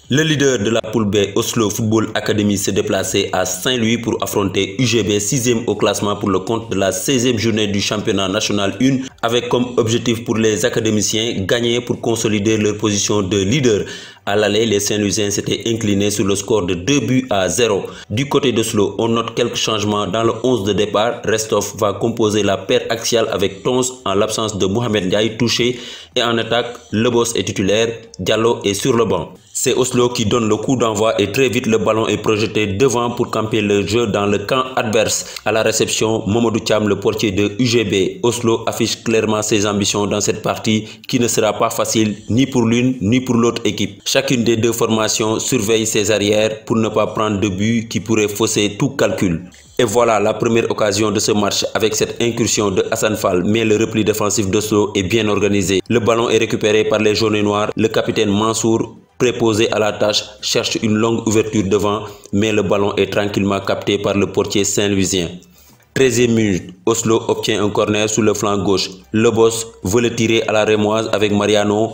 Le leader de la poule B, Oslo Football Academy, s'est déplacé à Saint-Louis pour affronter UGB, 6e au classement pour le compte de la 16e journée du championnat national 1, avec comme objectif pour les académiciens gagner pour consolider leur position de leader. À l'aller, les Saint-Louisiens s'étaient inclinés sur le score de 2-0. Du côté d'Oslo, on note quelques changements dans le 11 de départ. Restov va composer la paire axiale avec Tons en l'absence de Mohamed Ndiaye touché, et en attaque, Lebos est titulaire, Diallo est sur le banc. C'est Oslo qui donne le coup d'envoi et très vite le ballon est projeté devant pour camper le jeu dans le camp adverse. À la réception, Mamadou Thiam, le portier de UGB. Oslo affiche clairement ses ambitions dans cette partie qui ne sera pas facile ni pour l'une ni pour l'autre équipe. Chacune des deux formations surveille ses arrières pour ne pas prendre de but qui pourrait fausser tout calcul. Et voilà la première occasion de ce match avec cette incursion de Hassan Fall, mais le repli défensif d'Oslo est bien organisé. Le ballon est récupéré par les jaunes et noirs. Le capitaine Mansour, préposé à la tâche, cherche une longue ouverture devant, mais le ballon est tranquillement capté par le portier saint-louisien. 13e minute, Oslo obtient un corner sur le flanc gauche. Lebos veut le tirer à la rémoise avec Mariano,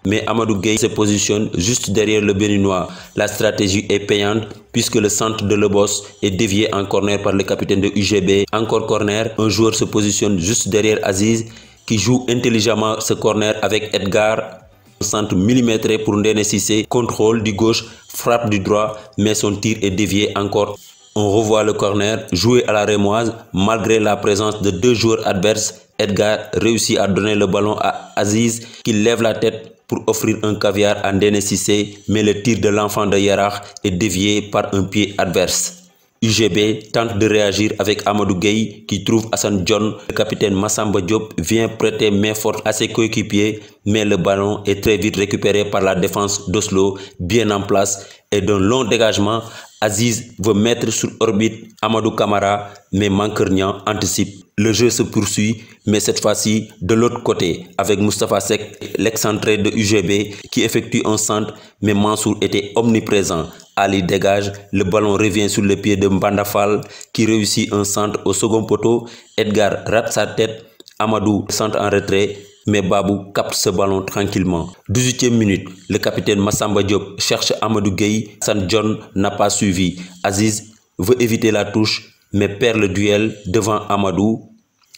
mais Amadou Gueye se positionne juste derrière le Béninois. La stratégie est payante puisque le centre de Lebos est dévié en corner par le capitaine de UGB. Encore corner, un joueur se positionne juste derrière Aziz qui joue intelligemment ce corner avec Edgar. Centre millimétré pour Ndene Cissé, contrôle du gauche, frappe du droit, mais son tir est dévié encore. On revoit le corner joué à la rémoise. Malgré la présence de deux joueurs adverses, Edgar réussit à donner le ballon à Aziz qui lève la tête pour offrir un caviar à Ndene Cissé, mais le tir de l'enfant de Yarach est dévié par un pied adverse. UGB tente de réagir avec Amadou Gueye qui trouve Hassan John. Le capitaine Massamba Diop vient prêter main forte à ses coéquipiers, mais le ballon est très vite récupéré par la défense d'Oslo, bien en place, et d'un long dégagement, Aziz veut mettre sur orbite Amadou Camara, mais Mankernian anticipe. Le jeu se poursuit, mais cette fois-ci de l'autre côté, avec Moustapha Seck, l'excentré de UGB, qui effectue un centre, mais Mansour était omniprésent. Ali dégage, le ballon revient sur le pied de Mbandafal, qui réussit un centre au second poteau. Edgar rate sa tête, Amadou centre en retrait, mais Babou capte ce ballon tranquillement. 18e minute, le capitaine Massamba Diop cherche Amadou Gueye. Hassan John n'a pas suivi. Aziz veut éviter la touche, mais perd le duel devant Amadou,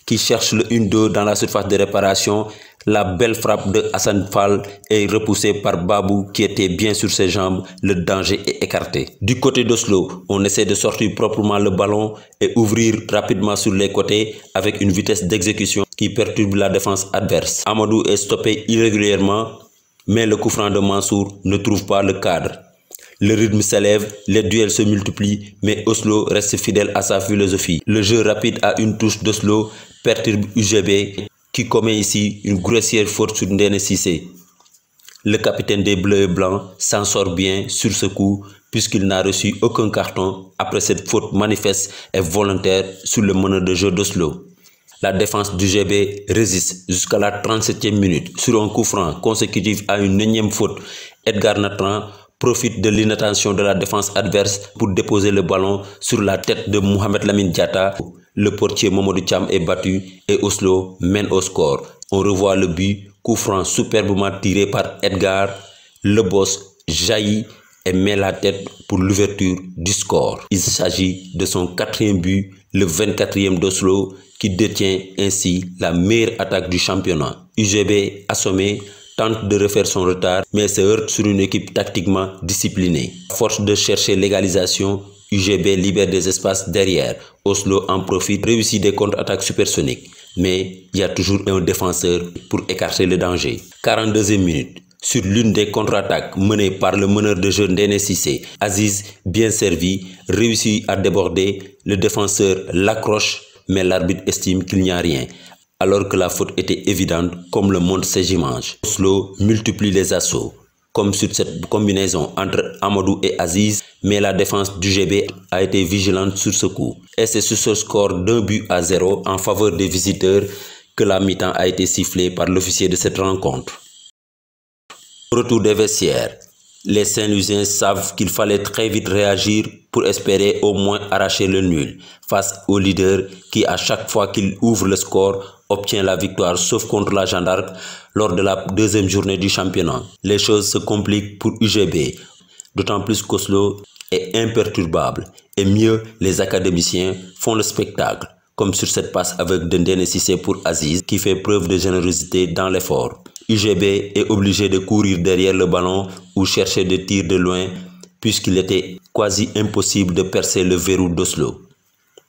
qui cherche le 1-2 dans la surface de réparation. La belle frappe de Hassan Fall est repoussée par Babou qui était bien sur ses jambes. Le danger est écarté. Du côté d'Oslo, on essaie de sortir proprement le ballon et ouvrir rapidement sur les côtés avec une vitesse d'exécution qui perturbe la défense adverse. Amadou est stoppé irrégulièrement, mais le coup franc de Mansour ne trouve pas le cadre. Le rythme s'élève, les duels se multiplient, mais Oslo reste fidèle à sa philosophie. Le jeu rapide à une touche d'Oslo perturbe UGB qui commet ici une grossière faute sur Ndene Cissé. Le capitaine des Bleus et Blancs s'en sort bien sur ce coup puisqu'il n'a reçu aucun carton après cette faute manifeste et volontaire sur le meneur de jeu d'Oslo. La défense d'UGB résiste jusqu'à la 37e minute sur un coup franc consécutif à une énième faute. Edgar Natran profite de l'inattention de la défense adverse pour déposer le ballon sur la tête de Mohamed Lamine Diatta. Le portier Mamadou Thiam est battu et Oslo mène au score. On revoit le but, coup franc superbement tiré par Edgar. Le boss jaillit et met la tête pour l'ouverture du score. Il s'agit de son 4e but, le 24e d'Oslo, qui détient ainsi la meilleure attaque du championnat. UGB assommé tente de refaire son retard, mais se heurte sur une équipe tactiquement disciplinée. À force de chercher l'égalisation, UGB libère des espaces derrière. Oslo en profite, réussit des contre-attaques supersoniques. Mais il y a toujours un défenseur pour écarter le danger. 42e minute. Sur l'une des contre-attaques menées par le meneur de jeu Ndene Cissé, Aziz, bien servi, réussit à déborder. Le défenseur l'accroche, mais l'arbitre estime qu'il n'y a rien, alors que la faute était évidente comme le montrent ces images. Oslo multiplie les assauts, comme sur cette combinaison entre Amadou et Aziz, mais la défense du GB a été vigilante sur ce coup. Et c'est sur ce score d'1-0 en faveur des visiteurs que la mi-temps a été sifflée par l'officier de cette rencontre. Au retour des vestiaires, les Saint-Louisiens savent qu'il fallait très vite réagir pour espérer au moins arracher le nul face au leader qui, à chaque fois qu'il ouvre le score, obtient la victoire sauf contre la Jeanne d'Arc lors de la 2e journée du championnat. Les choses se compliquent pour UGB. d'autant plus qu'Oslo est imperturbable. Et mieux, les académiciens font le spectacle, comme sur cette passe avec Dendene Cissé pour Aziz, qui fait preuve de générosité dans l'effort. UGB est obligé de courir derrière le ballon ou chercher des tirs de loin, puisqu'il était quasi impossible de percer le verrou d'Oslo.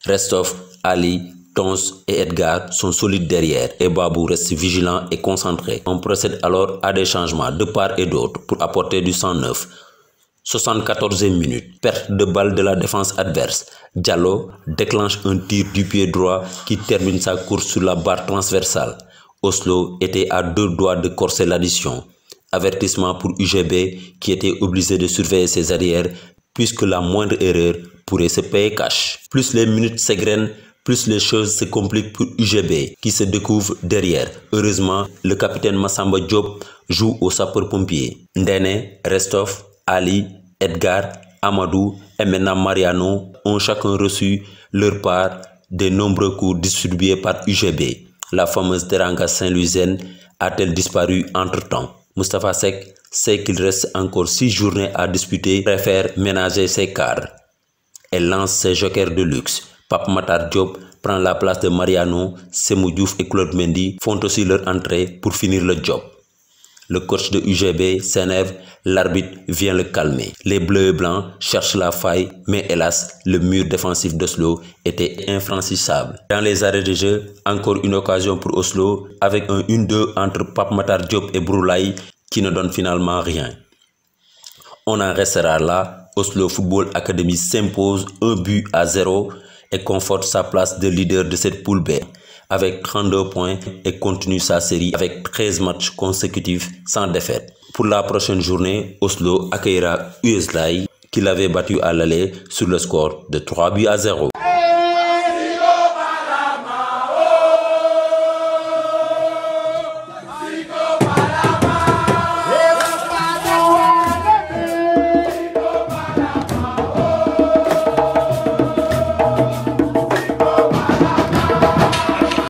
Restov, Ali, Tons et Edgar sont solides derrière et Babou reste vigilant et concentré. On procède alors à des changements de part et d'autre pour apporter du sang neuf. 74e minute, perte de balle de la défense adverse. Diallo déclenche un tir du pied droit qui termine sa course sur la barre transversale. Oslo était à 2 doigts de corser l'addition. Avertissement pour UGB qui était obligé de surveiller ses arrières puisque la moindre erreur pourrait se payer cash. Plus les minutes s'égrènent, plus les choses se compliquent pour UGB qui se découvre derrière. Heureusement, le capitaine Massamba Diop joue au sapeur-pompier. Ndene, Restov, Ali, Edgar, Amadou et maintenant Mariano ont chacun reçu leur part des nombreux coups distribués par UGB. La fameuse Teranga Saint-Louisienne a-t-elle disparu entre-temps? Moustapha Seck sait qu'il reste encore 6 journées à disputer, préfère ménager ses cadres et lance ses jokers de luxe. Pape Matar Diop prend la place de Mariano, Semou Diouf et Claude Mendy font aussi leur entrée pour finir le job. Le coach de UGB s'énerve, l'arbitre vient le calmer. Les bleus et blancs cherchent la faille, mais hélas, le mur défensif d'Oslo était infranchissable. Dans les arrêts de jeu, encore une occasion pour Oslo avec un 1-2 entre Pape Matar Diop et Broulaye qui ne donne finalement rien. On en restera là. Oslo Football Academy s'impose 1-0 et conforte sa place de leader de cette poule B avec 32 points et continue sa série avec 13 matchs consécutifs sans défaite. Pour la prochaine journée, Oslo accueillera USLA qui l'avait battu à l'aller sur le score de 3-0.